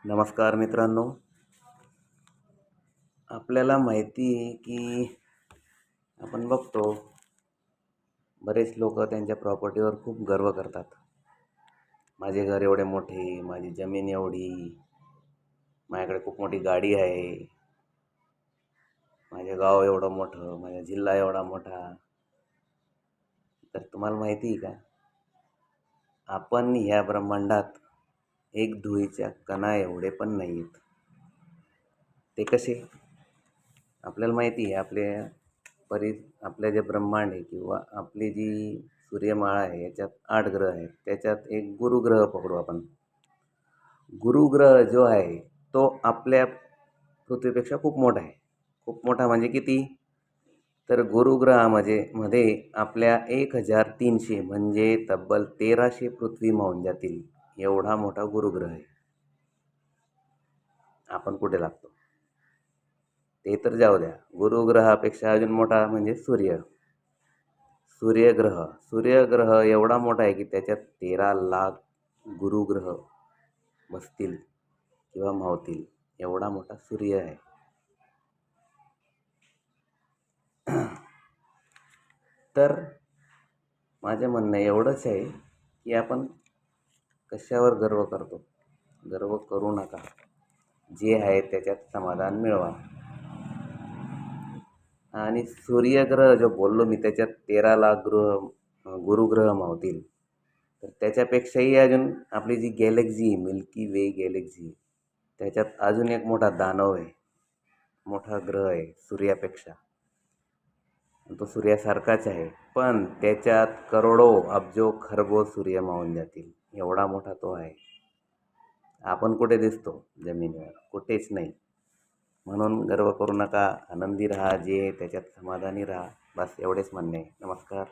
नमस्कार मित्रांनो. आपल्याला माहिती आहे की आपण बघतो बरेच लोक त्यांच्या प्रॉपर्टीवर खूप गर्व करतात. माझे घर एवढे मोठे, माझी जमीन एवढी, माझ्याकडे खूप मोठी गाडी आहे, माझे गाव एवढं मोठं, माझा जिल्हा एवढा मोठा. तर तुम्हाला माहिती आहे का, आपण ह्या ब्रह्मांडात एक धुळीच्या कणा एवढे पण नाही आहेत. ते कसे? आपल्याला माहिती आहे आपल्या जे ब्रह्मांड आहे किंवा आपली जी सूर्यमाळा आहे याच्यात 8 ग्रह आहेत. त्याच्यात एक गुरुग्रह पकडू आपण. गुरुग्रह जो आहे तो आपल्या पृथ्वीपेक्षा खूप मोठा आहे. खूप मोठा म्हणजे किती? तर मध्ये आपल्या 1300 म्हणजे तब्बल 1300 पृथ्वी मावून जातील एवढा मोठा गुरुग्रह आहे. आपण कुठे लागतो ते तर जाऊ द्या. गुरुग्रहापेक्षा अजून मोठा म्हणजे सूर्यग्रह एवढा मोठा आहे की त्याच्यात 13 लाख गुरुग्रह बसतील किंवा मावतील एवढा मोठा सूर्य आहे. तर माझं म्हणणं एवढंच आहे की आपण कशावर गर्व करतो? गर्व करू नका. जे आहे त्याच्यात समाधान मिळवा. आणि सूर्यग्रह जो बोललो मी त्याच्यात 13 लाख गुरुग्रह मावतील. तर त्याच्यापेक्षाही अजून आपली जी गॅलेक्सी मिल्की वे गॅलेक्सी, त्याच्यात अजून एक मोठा दानव आहे, मोठा ग्रह आहे सूर्यापेक्षा. तो सूर्यासारखाच आहे, पण त्याच्यात करोडो अब्जो खरबो सूर्य मावून जातील एवढा मोठा तो आहे. आपण कुठे दिसतो? जमिनीवर कुठेच नाही. म्हणून गर्व करू नका, आनंदी राहा, जे त्याच्यात समाधानी राहा. बस एवढेच म्हणणे. नमस्कार.